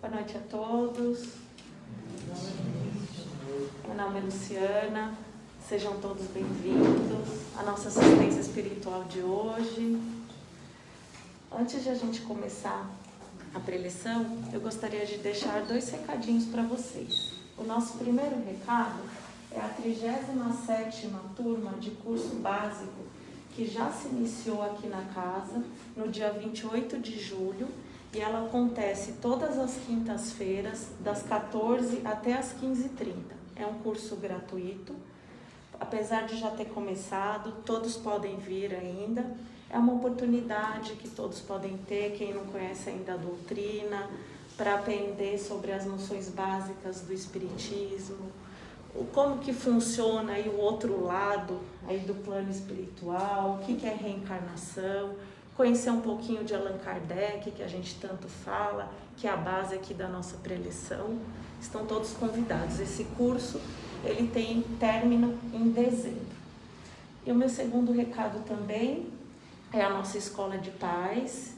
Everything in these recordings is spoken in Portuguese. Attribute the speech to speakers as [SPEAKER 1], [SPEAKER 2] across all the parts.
[SPEAKER 1] Boa noite a todos. Meu nome é Luciana. Sejam todos bem-vindos à nossa assistência espiritual de hoje. Antes de a gente começar a preleção, eu gostaria de deixar 2 recadinhos para vocês. O nosso primeiro recado é a 37ª turma de curso básico, que já se iniciou aqui na casa no dia 28 de julho, e ela acontece todas as quintas-feiras, das 14 até as 15h30. É um curso gratuito, apesar de já ter começado, todos podem vir ainda. É uma oportunidade que todos podem ter, quem não conhece ainda a doutrina, para aprender sobre as noções básicas do Espiritismo, como que funciona aí o outro lado aí do plano espiritual, o que é reencarnação, conhecer um pouquinho de Allan Kardec, que a gente tanto fala, que é a base aqui da nossa preleção. Estão todos convidados. Esse curso, ele tem término em dezembro. E o meu segundo recado também é a nossa escola de paz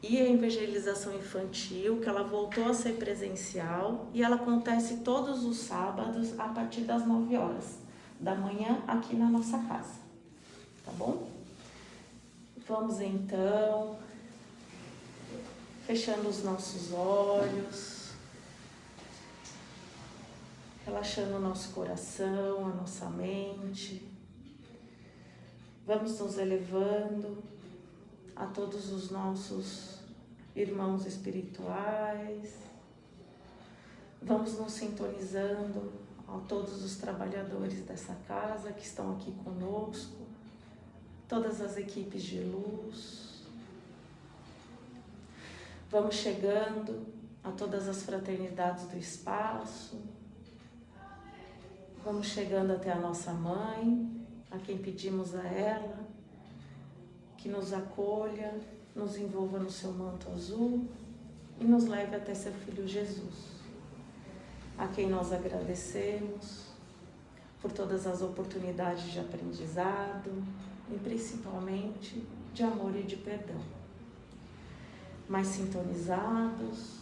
[SPEAKER 1] e a evangelização infantil, que ela voltou a ser presencial e ela acontece todos os sábados a partir das 9h da manhã aqui na nossa casa. Tá bom? Vamos então, fechando os nossos olhos, relaxando o nosso coração, a nossa mente. Vamos nos elevando a todos os nossos irmãos espirituais. Vamos nos sintonizando a todos os trabalhadores dessa casa que estão aqui conosco, todas as equipes de luz. Vamos chegando a todas as fraternidades do espaço. Vamos chegando até a nossa mãe, a quem pedimos a ela que nos acolha, nos envolva no seu manto azul e nos leve até seu Filho Jesus, a quem nós agradecemos por todas as oportunidades de aprendizado e principalmente de amor e de perdão. Mais sintonizados,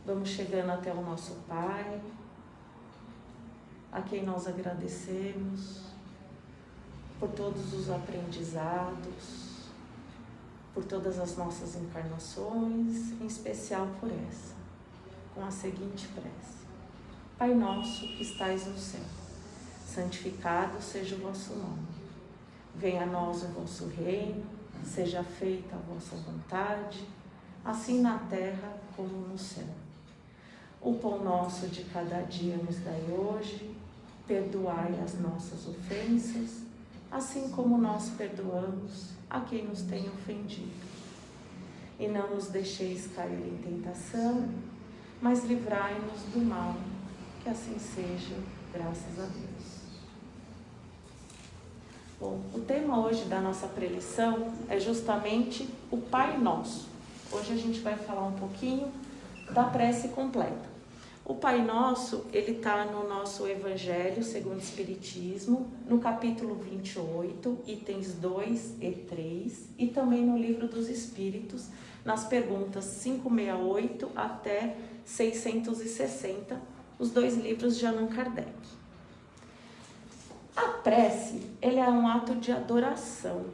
[SPEAKER 1] vamos chegando até o nosso Pai, a quem nós agradecemos por todos os aprendizados, por todas as nossas encarnações, em especial por essa, com a seguinte prece: Pai nosso que estais no céu, santificado seja o vosso nome. Venha a nós o vosso reino, seja feita a vossa vontade, assim na terra como no céu. O pão nosso de cada dia nos dai hoje, perdoai as nossas ofensas, assim como nós perdoamos a quem nos tem ofendido. E não nos deixeis cair em tentação, mas livrai-nos do mal, que assim seja, graças a Deus. Bom, o tema hoje da nossa preleção é justamente o Pai Nosso. Hoje a gente vai falar um pouquinho da prece completa. O Pai Nosso, ele está no nosso Evangelho segundo o Espiritismo, no capítulo 28, itens 2 e 3, e também no Livro dos Espíritos, nas perguntas 568 até 660, os 2 livros de Allan Kardec. A prece, ele é um ato de adoração,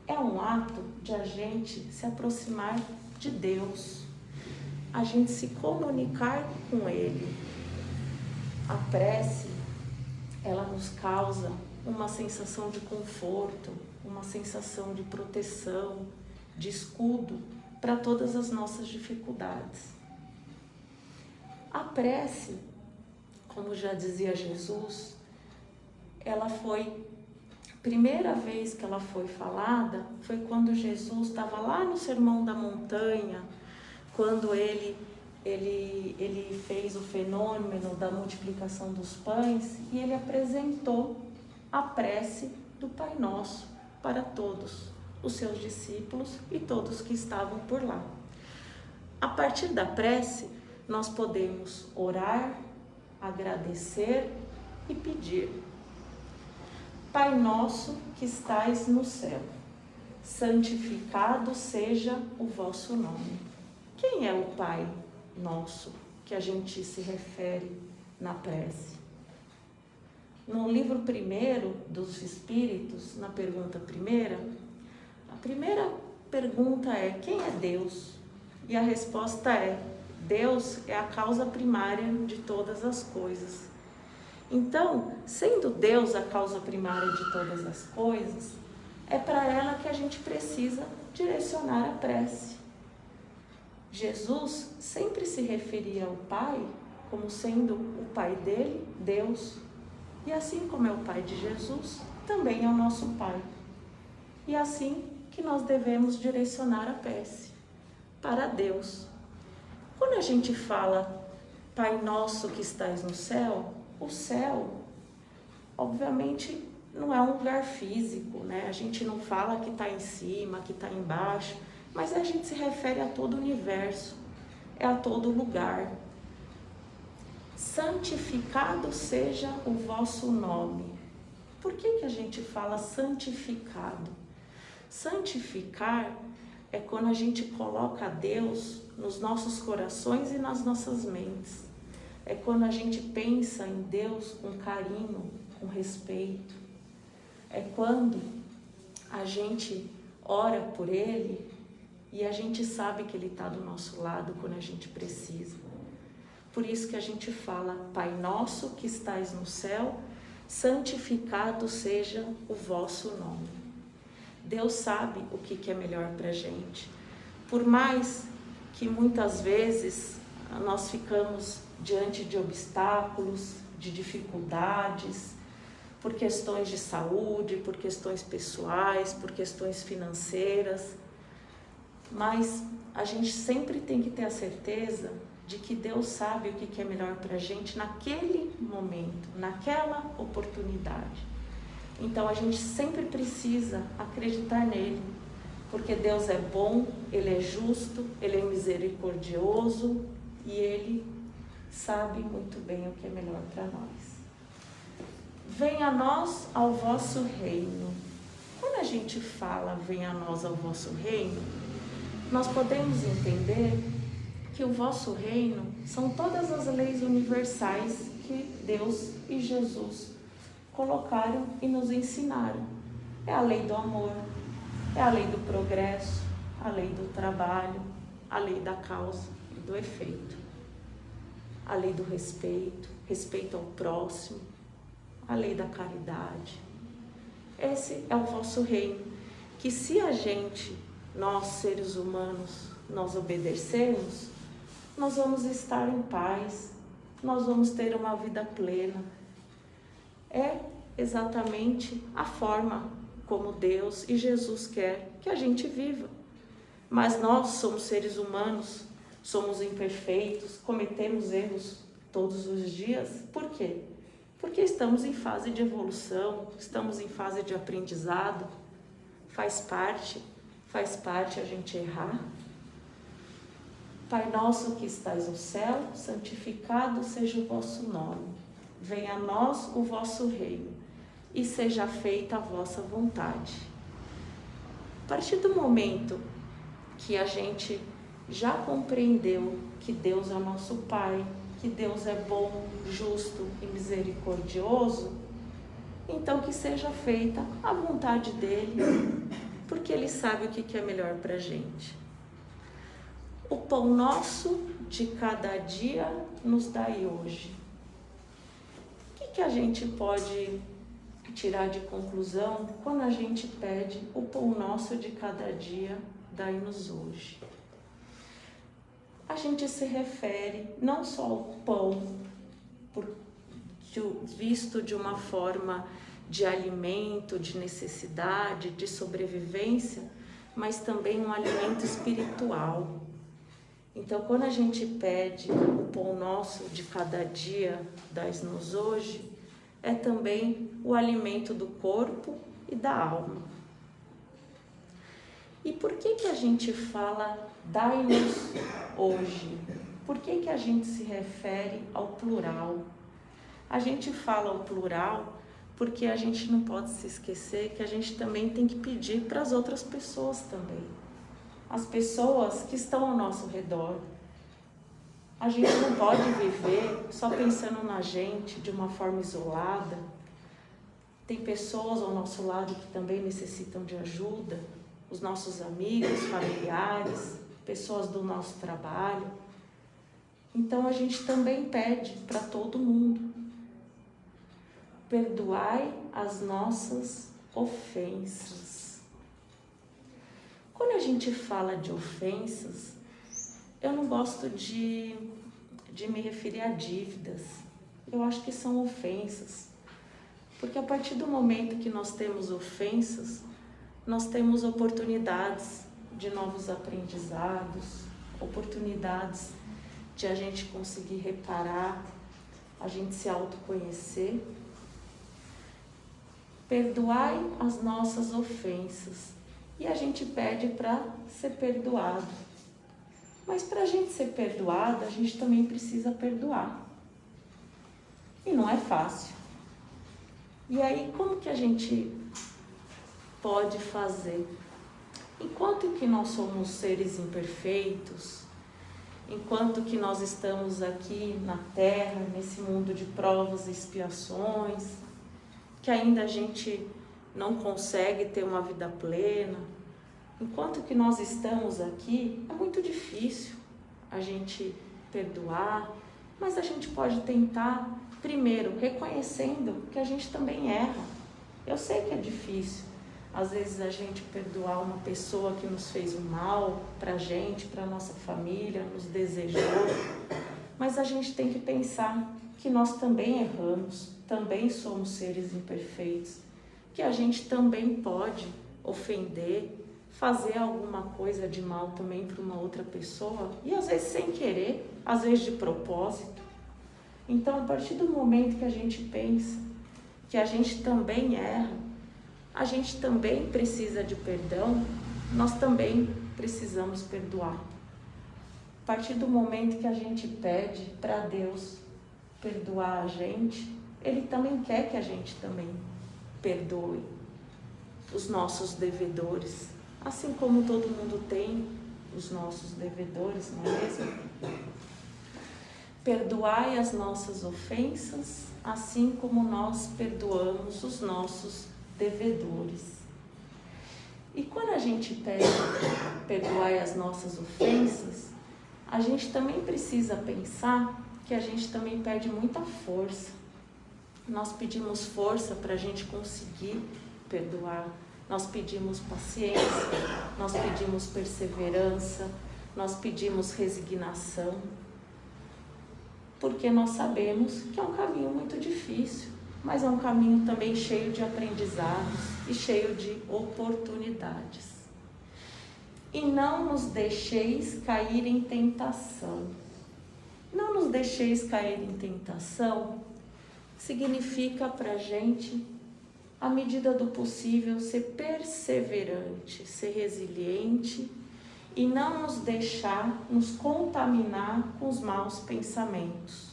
[SPEAKER 1] é um ato de a gente se aproximar de Deus, a gente se comunicar com Ele. A prece, ela nos causa uma sensação de conforto, uma sensação de proteção, de escudo para todas as nossas dificuldades. A prece, como já dizia Jesus, ela foi, primeira vez que ela foi falada, foi quando Jesus estava lá no Sermão da Montanha, quando ele fez o fenômeno da multiplicação dos pães e ele apresentou a prece do Pai Nosso para todos os seus discípulos e todos que estavam por lá. A partir da prece, nós podemos orar, agradecer e pedir. Pai nosso que estais no céu, santificado seja o vosso nome. Quem é o Pai? Nosso que a gente se refere na prece. No livro 1 dos Espíritos, na pergunta primeira, a primeira pergunta é: quem é Deus? E a resposta é: Deus é a causa primária de todas as coisas. Então, sendo Deus a causa primária de todas as coisas, é para ela que a gente precisa direcionar a prece. Jesus sempre se referia ao Pai como sendo o Pai dele, Deus. E assim como é o Pai de Jesus, também é o nosso Pai. E assim que nós devemos direcionar a prece para Deus. Quando a gente fala Pai Nosso que estais no céu, o céu, obviamente, não é um lugar físico, né? A gente não fala que está em cima, que está embaixo, mas a gente se refere a todo o universo, é a todo lugar. Santificado seja o vosso nome. Por que a gente fala santificado? Santificar é quando a gente coloca Deus nos nossos corações e nas nossas mentes. É quando a gente pensa em Deus com carinho, com respeito. É quando a gente ora por Ele e a gente sabe que Ele está do nosso lado quando a gente precisa. Por isso que a gente fala: Pai nosso que estais no céu, santificado seja o vosso nome. Deus sabe o que é melhor para a gente. Por mais que muitas vezes nós ficamos diante de obstáculos, de dificuldades, por questões de saúde, por questões pessoais, por questões financeiras, mas a gente sempre tem que ter a certeza de que Deus sabe o que é melhor para a gente naquele momento, naquela oportunidade. Então a gente sempre precisa acreditar nele, porque Deus é bom, Ele é justo, Ele é misericordioso e Ele sabe muito bem o que é melhor para nós. Venha a nós ao vosso reino. Quando a gente fala venha a nós ao vosso reino, nós podemos entender que o vosso reino são todas as leis universais que Deus e Jesus colocaram e nos ensinaram. É a lei do amor, é a lei do progresso, a lei do trabalho, a lei da causa e do efeito, a lei do respeito, respeito ao próximo, a lei da caridade. Esse é o vosso reino, que se a gente, nós seres humanos, nós obedecermos, nós vamos estar em paz, nós vamos ter uma vida plena. É exatamente a forma como Deus e Jesus quer que a gente viva. Mas nós somos seres humanos, somos imperfeitos, cometemos erros todos os dias. Por quê? Porque estamos em fase de evolução, estamos em fase de aprendizado. Faz parte a gente errar. Pai nosso que estais no céu, santificado seja o vosso nome. Venha a nós o vosso reino e seja feita a vossa vontade. A partir do momento que a gente já compreendeu que Deus é nosso Pai, que Deus é bom, justo e misericordioso, então que seja feita a vontade dele, porque ele sabe o que é melhor para a gente. O pão nosso de cada dia nos dai hoje. O que a gente pode tirar de conclusão quando a gente pede o pão nosso de cada dia, dai-nos hoje? A gente se refere não só ao pão, visto de uma forma de alimento, de necessidade, de sobrevivência, mas também um alimento espiritual. Então, quando a gente pede o pão nosso de cada dia, dai-nos hoje, é também o alimento do corpo e da alma. E por que a gente fala dai-nos hoje? Por que a gente se refere ao plural? A gente fala o plural porque a gente não pode se esquecer que a gente também tem que pedir para as outras pessoas também. As pessoas que estão ao nosso redor. A gente não pode viver só pensando na gente de uma forma isolada. Tem pessoas ao nosso lado que também necessitam de ajuda, os nossos amigos, familiares, pessoas do nosso trabalho. Então a gente também pede para todo mundo: perdoai as nossas ofensas. Quando a gente fala de ofensas, eu não gosto de me referir a dívidas. Eu acho que são ofensas. Porque a partir do momento que nós temos ofensas, nós temos oportunidades de novos aprendizados, oportunidades de a gente conseguir reparar, a gente se autoconhecer. Perdoai as nossas ofensas. E a gente pede para ser perdoado. Mas para a gente ser perdoado, a gente também precisa perdoar. E não é fácil. E aí, como que a gente pode fazer? Enquanto que nós somos seres imperfeitos, enquanto que nós estamos aqui na Terra, nesse mundo de provas e expiações, que ainda a gente não consegue ter uma vida plena, enquanto que nós estamos aqui, é muito difícil a gente perdoar, mas a gente pode tentar, primeiro, reconhecendo que a gente também erra. Eu sei que é difícil, às vezes, a gente perdoar uma pessoa que nos fez um mal pra gente, pra nossa família, nos desejou, mas a gente tem que pensar que nós também erramos, também somos seres imperfeitos, que a gente também pode ofender, fazer alguma coisa de mal também para uma outra pessoa, e às vezes sem querer, às vezes de propósito. Então, a partir do momento que a gente pensa que a gente também erra, a gente também precisa de perdão, nós também precisamos perdoar. A partir do momento que a gente pede para Deus perdoar a gente, Ele também quer que a gente também perdoe os nossos devedores, assim como todo mundo tem os nossos devedores, não é mesmo? Perdoai as nossas ofensas, assim como nós perdoamos os nossos devedores. E quando a gente pede perdoai as nossas ofensas, a gente também precisa pensar que a gente também pede muita força. Nós pedimos força para a gente conseguir perdoar. Nós pedimos paciência, nós pedimos perseverança, nós pedimos resignação, porque nós sabemos que é um caminho muito difícil, mas é um caminho também cheio de aprendizados e cheio de oportunidades. E não nos deixeis cair em tentação. Não nos deixeis cair em tentação significa para a gente, à medida do possível, ser perseverante, ser resiliente e não nos deixar nos contaminar com os maus pensamentos.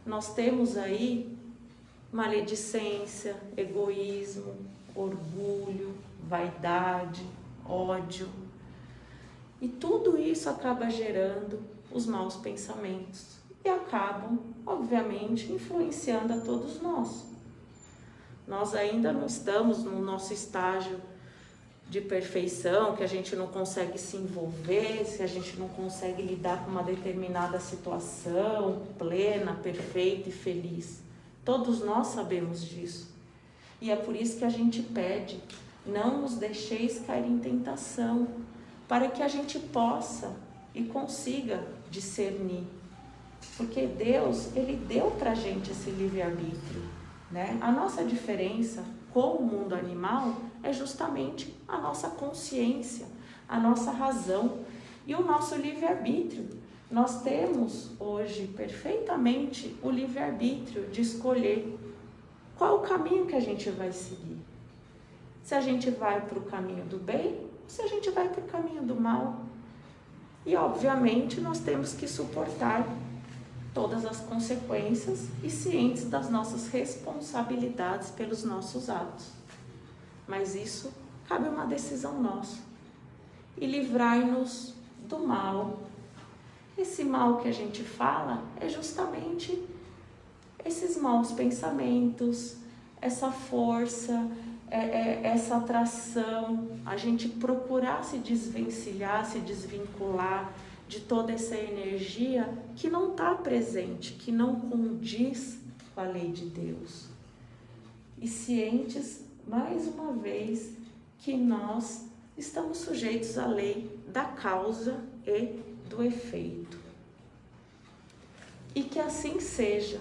[SPEAKER 1] Nós temos aí maledicência, egoísmo, orgulho, vaidade, ódio. E tudo isso acaba gerando os maus pensamentos e acabam, obviamente, influenciando a todos nós. Nós ainda não estamos no nosso estágio de perfeição, que a gente não consegue se envolver, se a gente não consegue lidar com uma determinada situação plena, perfeita e feliz. Todos nós sabemos disso. E é por isso que a gente pede, não nos deixeis cair em tentação, para que a gente possa e consiga discernir. Porque Deus, Ele deu para a gente esse livre-arbítrio, né? A nossa diferença com o mundo animal é justamente a nossa consciência, a nossa razão e o nosso livre-arbítrio. Nós temos hoje perfeitamente o livre-arbítrio de escolher qual o caminho que a gente vai seguir. Se a gente vai para o caminho do bem ou se a gente vai para o caminho do mal. E obviamente nós temos que suportar todas as consequências e cientes das nossas responsabilidades pelos nossos atos. Mas isso cabe uma decisão nossa. E livrai-nos do mal. Esse mal que a gente fala é justamente esses maus pensamentos, essa força, essa atração, a gente procurar se desvencilhar, se desvincular de toda essa energia que não está presente, que não condiz com a lei de Deus. E cientes, mais uma vez, que nós estamos sujeitos à lei da causa e do efeito. E que assim seja.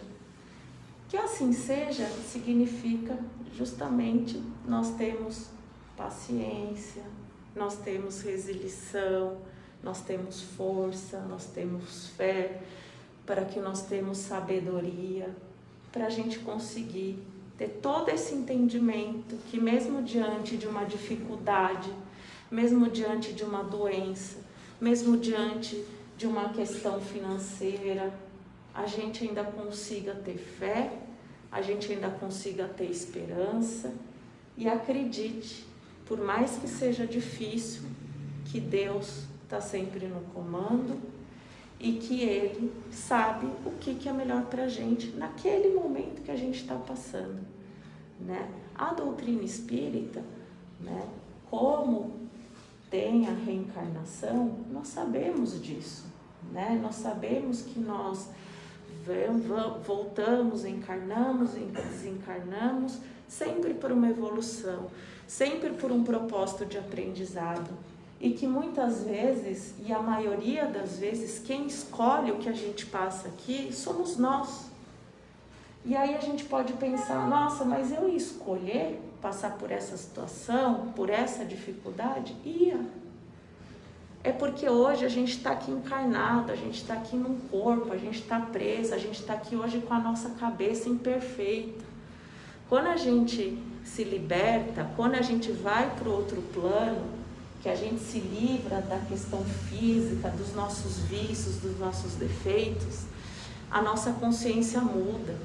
[SPEAKER 1] Que assim seja significa justamente nós temos paciência, nós temos resilição, nós temos força, nós temos fé, para que nós temos sabedoria, para a gente conseguir ter todo esse entendimento que mesmo diante de uma dificuldade, mesmo diante de uma doença, mesmo diante de uma questão financeira, a gente ainda consiga ter fé, a gente ainda consiga ter esperança e acredite, por mais que seja difícil, que Deus está sempre no comando e que Ele sabe o que é melhor para a gente naquele momento que a gente está passando, né? A doutrina espírita, né, como tem a reencarnação, nós sabemos disso, né? Nós sabemos que nós voltamos, encarnamos e desencarnamos, sempre por uma evolução, sempre por um propósito de aprendizado. E que muitas vezes, e a maioria das vezes, quem escolhe o que a gente passa aqui somos nós. E aí a gente pode pensar, nossa, mas eu ia escolher passar por essa situação, por essa dificuldade? Ia. É porque hoje a gente está aqui encarnado, a gente está aqui num corpo, a gente está preso, a gente está aqui hoje com a nossa cabeça imperfeita. Quando a gente se liberta, quando a gente vai para o outro plano, que a gente se livra da questão física, dos nossos vícios, dos nossos defeitos, a nossa consciência muda.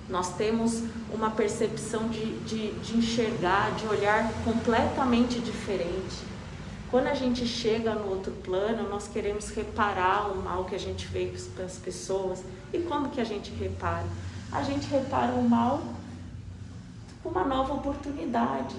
[SPEAKER 1] Nós temos uma percepção de enxergar, de olhar completamente diferente. Quando a gente chega no outro plano, nós queremos reparar o mal que a gente fez para as pessoas. E como que a gente repara? A gente repara o mal com uma nova oportunidade.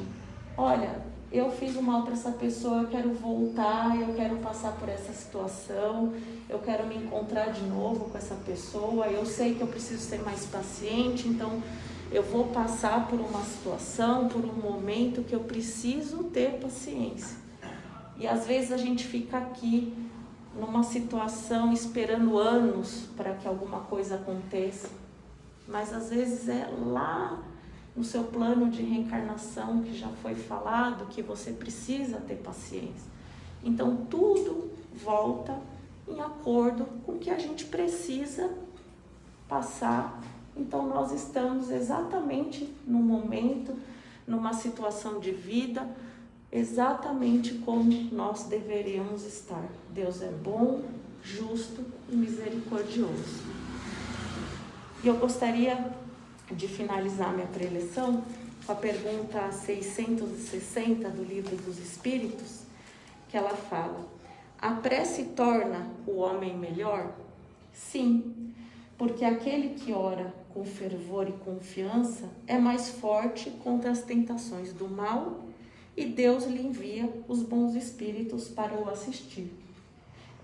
[SPEAKER 1] Olha, eu fiz o mal para essa pessoa, eu quero voltar, eu quero passar por essa situação, eu quero me encontrar de novo com essa pessoa, eu sei que eu preciso ser mais paciente, então eu vou passar por uma situação, por um momento que eu preciso ter paciência. E às vezes a gente fica aqui numa situação esperando anos para que alguma coisa aconteça, mas às vezes é lá no seu plano de reencarnação que já foi falado que você precisa ter paciência. Então tudo volta em acordo com o que a gente precisa passar. Então nós estamos exatamente no momento, numa situação de vida, exatamente como nós deveríamos estar. Deus é bom, justo e misericordioso. E eu gostaria de finalizar minha preleção com a pergunta 660 do Livro dos Espíritos, que ela fala: a prece torna o homem melhor? Sim, porque aquele que ora com fervor e confiança é mais forte contra as tentações do mal e Deus lhe envia os bons espíritos para o assistir.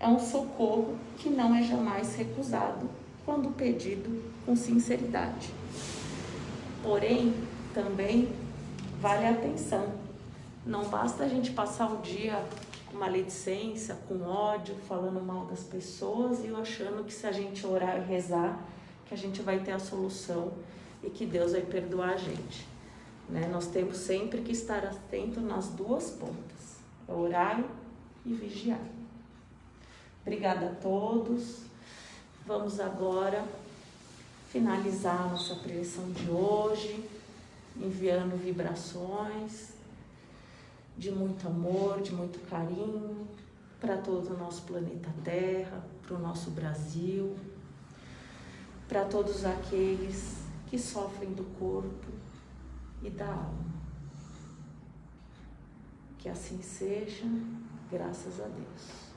[SPEAKER 1] É um socorro que não é jamais recusado quando pedido com sinceridade. Porém, também vale a atenção. Não basta a gente passar o dia com maledicência, com ódio, falando mal das pessoas e achando que se a gente orar e rezar, que a gente vai ter a solução e que Deus vai perdoar a gente. Né? Nós temos sempre que estar atento nas duas pontas, orar e vigiar. Obrigada a todos. Vamos agora finalizar a nossa preleção de hoje, enviando vibrações de muito amor, de muito carinho para todo o nosso planeta Terra, para o nosso Brasil, para todos aqueles que sofrem do corpo e da alma. Que assim seja, graças a Deus.